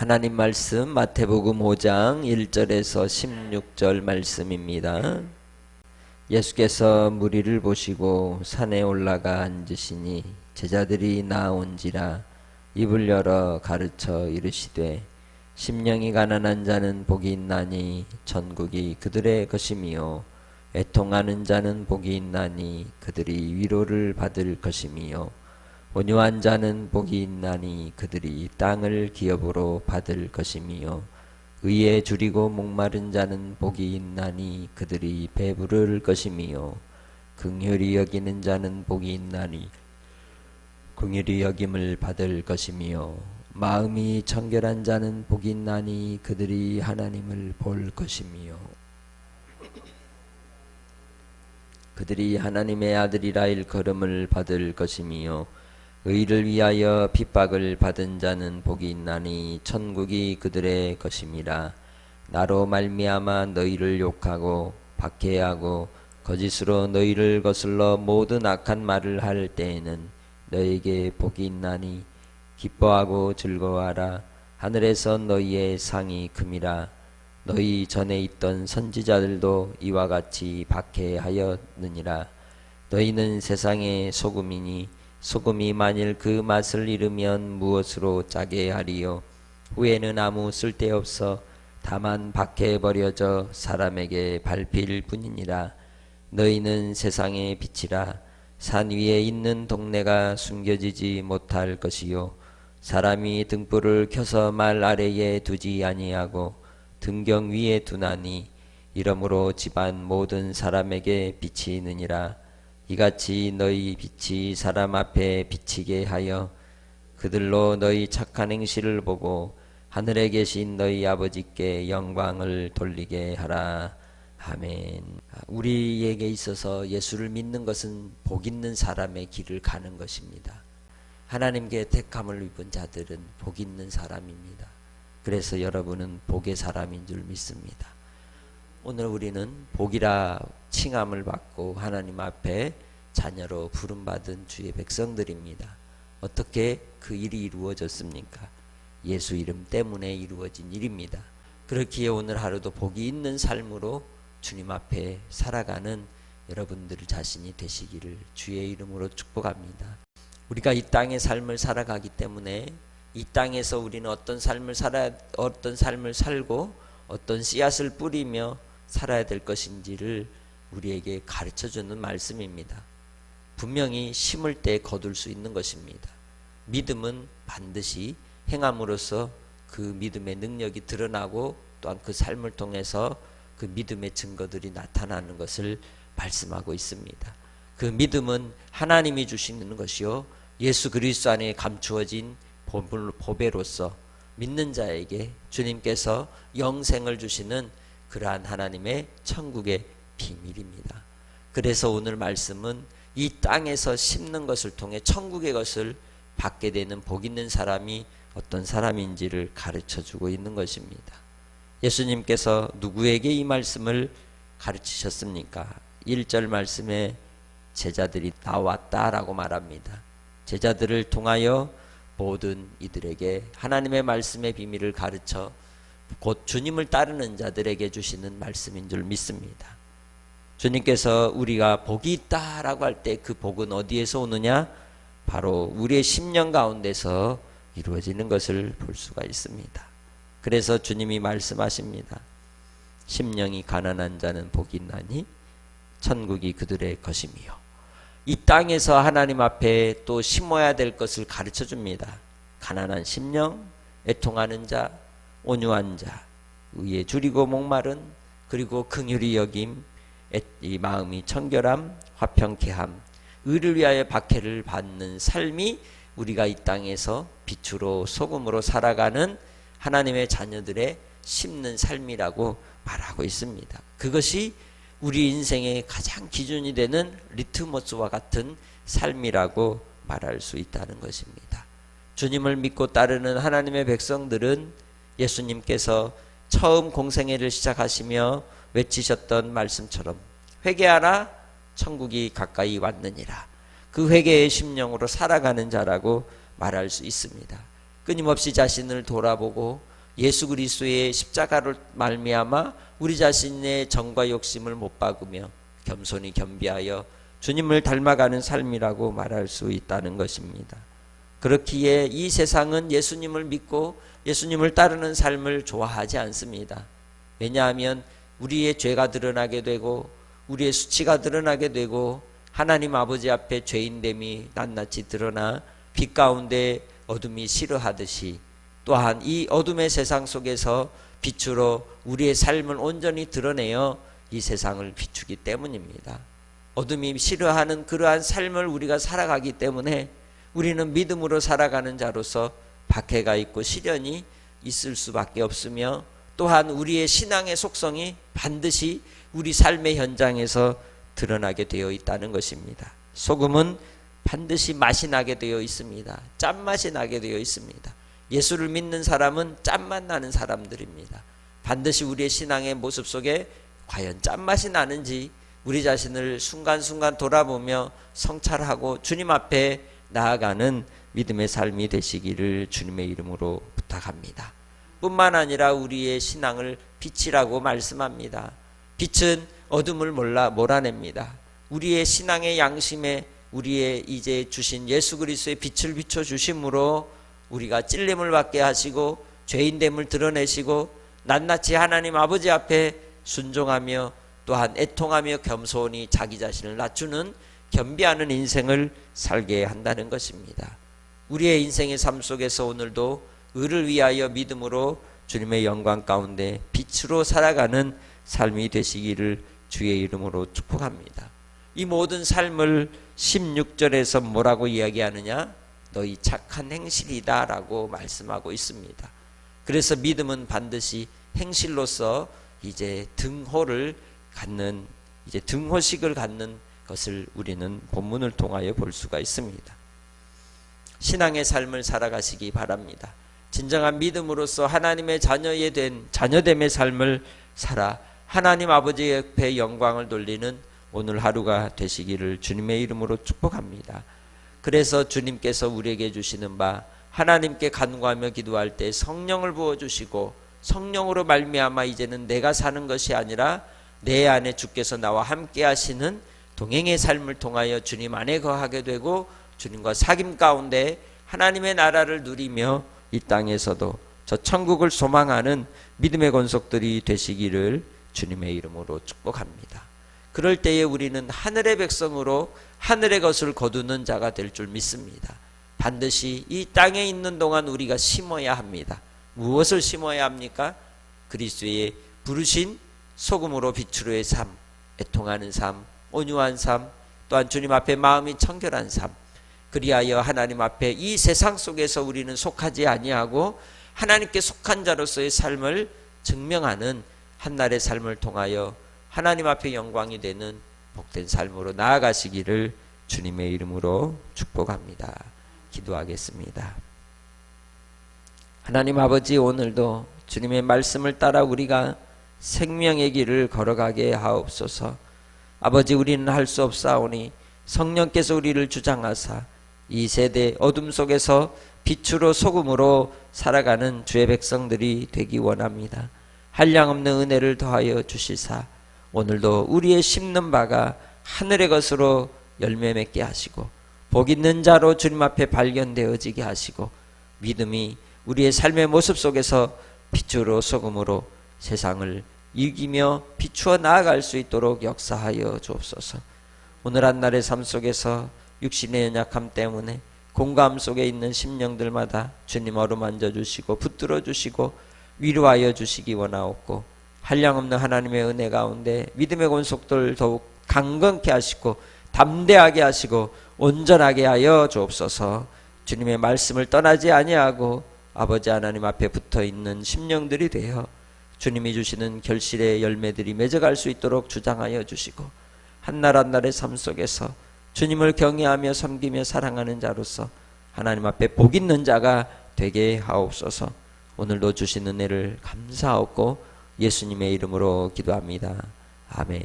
하나님 말씀 마태복음 5장 1절에서 16절 말씀입니다. 예수께서 무리를 보시고 산에 올라가 앉으시니 제자들이 나온지라 입을 열어 가르쳐 이르시되 심령이 가난한 자는 복이 있나니 천국이 그들의 것이미요 애통하는 자는 복이 있나니 그들이 위로를 받을 것이미요 온유한 자는 복이 있나니 그들이 땅을 기업으로 받을 것이미요 의에 줄이고 목마른 자는 복이 있나니 그들이 배부를 것이미요 긍휼히 여기는 자는 복이 있나니 긍휼히 여김을 받을 것이미요 마음이 청결한 자는 복이 있나니 그들이 하나님을 볼 것이미요 그들이 하나님의 아들이라 일컬음을 받을 것이미요 의를 위하여 핍박을 받은 자는 복이 있나니 천국이 그들의 것임이라. 나로 말미암아 너희를 욕하고 박해하고 거짓으로 너희를 거슬러 모든 악한 말을 할 때에는 너희에게 복이 있나니 기뻐하고 즐거워하라. 하늘에서 너희의 상이 큼이라. 너희 전에 있던 선지자들도 이와 같이 박해하였느니라. 너희는 세상의 소금이니 소금이 만일 그 맛을 잃으면 무엇으로 짜게 하리요 후에는 아무 쓸데없어 다만 밖에 버려져 사람에게 밟힐 뿐이니라. 너희는 세상의 빛이라. 산 위에 있는 동네가 숨겨지지 못할 것이요 사람이 등불을 켜서 말 아래에 두지 아니하고 등경 위에 두나니 이러므로 집안 모든 사람에게 비치느니라. 이같이 너희 빛이 사람 앞에 비치게 하여 그들로 너희 착한 행실을 보고 하늘에 계신 너희 아버지께 영광을 돌리게 하라. 아멘. 우리에게 있어서 예수를 믿는 것은 복 있는 사람의 길을 가는 것입니다. 하나님께 택함을 입은 자들은 복 있는 사람입니다. 그래서 여러분은 복의 사람인 줄 믿습니다. 오늘 우리는 복이라 칭함을 받고 하나님 앞에 자녀로 부름받은 주의 백성들입니다. 어떻게 그 일이 이루어졌습니까? 예수 이름 때문에 이루어진 일입니다. 그렇기에 오늘 하루도 복이 있는 삶으로 주님 앞에 살아가는 여러분들 자신이 되시기를 주의 이름으로 축복합니다. 우리가 이 땅의 삶을 살아가기 때문에 이 땅에서 우리는 어떤 삶을 살고 어떤 씨앗을 뿌리며 살아야 될 것인지를 우리에게 가르쳐주는 말씀입니다. 분명히 심을 때 거둘 수 있는 것입니다. 믿음은 반드시 행함으로써 그 믿음의 능력이 드러나고 또한 그 삶을 통해서 그 믿음의 증거들이 나타나는 것을 말씀하고 있습니다. 그 믿음은 하나님이 주시는 것이요 예수 그리스도 안에 감추어진 보배로서 믿는 자에게 주님께서 영생을 주시는 그러한 하나님의 천국의 비밀입니다. 그래서 오늘 말씀은 이 땅에서 심는 것을 통해 천국의 것을 받게 되는 복 있는 사람이 어떤 사람인지를 가르쳐주고 있는 것입니다. 예수님께서 누구에게 이 말씀을 가르치셨습니까? 1절 말씀에 제자들이 나왔다라고 말합니다. 제자들을 통하여 모든 이들에게 하나님의 말씀의 비밀을 가르쳐 곧 주님을 따르는 자들에게 주시는 말씀인 줄 믿습니다. 주님께서 우리가 복이 있다라고 할 때 그 복은 어디에서 오느냐? 바로 우리의 심령 가운데서 이루어지는 것을 볼 수가 있습니다. 그래서 주님이 말씀하십니다. 심령이 가난한 자는 복이 있나니 천국이 그들의 것이미요. 이 땅에서 하나님 앞에 또 심어야 될 것을 가르쳐 줍니다. 가난한 심령, 애통하는 자, 온유한 자, 의에 줄이고 목마른, 그리고 긍휼히 여김, 이 마음이 청결함, 화평케함, 의를 위하여 박해를 받는 삶이 우리가 이 땅에서 빛으로 소금으로 살아가는 하나님의 자녀들의 심는 삶이라고 말하고 있습니다. 그것이 우리 인생의 가장 기준이 되는 리트머스와 같은 삶이라고 말할 수 있다는 것입니다. 주님을 믿고 따르는 하나님의 백성들은 예수님께서 처음 공생애를 시작하시며 외치셨던 말씀처럼 회개하라 천국이 가까이 왔느니라. 그 회개의 심령으로 살아가는 자라고 말할 수 있습니다. 끊임없이 자신을 돌아보고 예수 그리스도의 십자가로 말미암아 우리 자신의 정과 욕심을 못 박으며 겸손히 겸비하여 주님을 닮아가는 삶이라고 말할 수 있다는 것입니다. 그렇기에 이 세상은 예수님을 믿고 예수님을 따르는 삶을 좋아하지 않습니다. 왜냐하면 우리의 죄가 드러나게 되고 우리의 수치가 드러나게 되고 하나님 아버지 앞에 죄인됨이 낱낱이 드러나 빛 가운데 어둠이 싫어하듯이 또한 이 어둠의 세상 속에서 빛으로 우리의 삶을 온전히 드러내어 이 세상을 비추기 때문입니다. 어둠이 싫어하는 그러한 삶을 우리가 살아가기 때문에 우리는 믿음으로 살아가는 자로서 박해가 있고 시련이 있을 수밖에 없으며 또한 우리의 신앙의 속성이 반드시 우리 삶의 현장에서 드러나게 되어 있다는 것입니다. 소금은 반드시 맛이 나게 되어 있습니다. 짠맛이 나게 되어 있습니다. 예수를 믿는 사람은 짠맛 나는 사람들입니다. 반드시 우리의 신앙의 모습 속에 과연 짠맛이 나는지 우리 자신을 순간순간 돌아보며 성찰하고 주님 앞에 나아가는 믿음의 삶이 되시기를 주님의 이름으로 부탁합니다. 뿐만 아니라 우리의 신앙을 빛이라고 말씀합니다. 빛은 어둠을 몰아냅니다. 우리의 신앙의 양심에 우리의 이제 주신 예수 그리스도의 빛을 비춰 주심으로 우리가 찔림을 받게 하시고 죄인됨을 드러내시고 낱낱이 하나님 아버지 앞에 순종하며 또한 애통하며 겸손히 자기 자신을 낮추는 겸비하는 인생을 살게 한다는 것입니다. 우리의 인생의 삶 속에서 오늘도 의를 위하여 믿음으로 주님의 영광 가운데 빛으로 살아가는 삶이 되시기를 주의 이름으로 축복합니다. 이 모든 삶을 16절에서 뭐라고 이야기하느냐? 너희 착한 행실이다 라고 말씀하고 있습니다. 그래서 믿음은 반드시 행실로서 이제 등호를 갖는, 이제 등호식을 갖는 것을 우리는 본문을 통하여 볼 수가 있습니다. 신앙의 삶을 살아가시기 바랍니다. 진정한 믿음으로서 하나님의 자녀됨의 삶을 살아 하나님 아버지 옆에 영광을 돌리는 오늘 하루가 되시기를 주님의 이름으로 축복합니다. 그래서 주님께서 우리에게 주시는 바 하나님께 간구하며 기도할 때 성령을 부어주시고 성령으로 말미암아 이제는 내가 사는 것이 아니라 내 안에 주께서 나와 함께 하시는 동행의 삶을 통하여 주님 안에 거하게 되고 주님과 사귐 가운데 하나님의 나라를 누리며 이 땅에서도 저 천국을 소망하는 믿음의 권속들이 되시기를 주님의 이름으로 축복합니다. 그럴 때에 우리는 하늘의 백성으로 하늘의 것을 거두는 자가 될 줄 믿습니다. 반드시 이 땅에 있는 동안 우리가 심어야 합니다. 무엇을 심어야 합니까? 그리스도의 부르신 소금으로 빛으로의 삶, 애통하는 삶, 온유한 삶, 또한 주님 앞에 마음이 청결한 삶, 그리하여 하나님 앞에 이 세상 속에서 우리는 속하지 아니하고 하나님께 속한 자로서의 삶을 증명하는 한날의 삶을 통하여 하나님 앞에 영광이 되는 복된 삶으로 나아가시기를 주님의 이름으로 축복합니다. 기도하겠습니다. 하나님 아버지, 오늘도 주님의 말씀을 따라 우리가 생명의 길을 걸어가게 하옵소서. 아버지, 우리는 할 수 없사오니 성령께서 우리를 주장하사 이 세대 어둠 속에서 빛으로 소금으로 살아가는 주의 백성들이 되기 원합니다. 한량없는 은혜를 더하여 주시사 오늘도 우리의 심는 바가 하늘의 것으로 열매 맺게 하시고 복 있는 자로 주님 앞에 발견되어지게 하시고 믿음이 우리의 삶의 모습 속에서 빛으로 소금으로 세상을 이기며 비추어 나아갈 수 있도록 역사하여 주옵소서. 오늘 한날의 삶 속에서 육신의 연약함 때문에 공감 속에 있는 심령들마다 주님 어루만져 주시고 붙들어 주시고 위로하여 주시기 원하옵고 한량없는 하나님의 은혜 가운데 믿음의 권속들 더욱 강건케 하시고 담대하게 하시고 온전하게 하여 주옵소서. 주님의 말씀을 떠나지 아니하고 아버지 하나님 앞에 붙어있는 심령들이 되어 주님이 주시는 결실의 열매들이 맺어갈 수 있도록 주장하여 주시고 한날 한날의 삶 속에서 주님을 경외하며 섬기며 사랑하는 자로서 하나님 앞에 복 있는 자가 되게 하옵소서. 오늘도 주신 은혜를 감사하고 예수님의 이름으로 기도합니다. 아멘.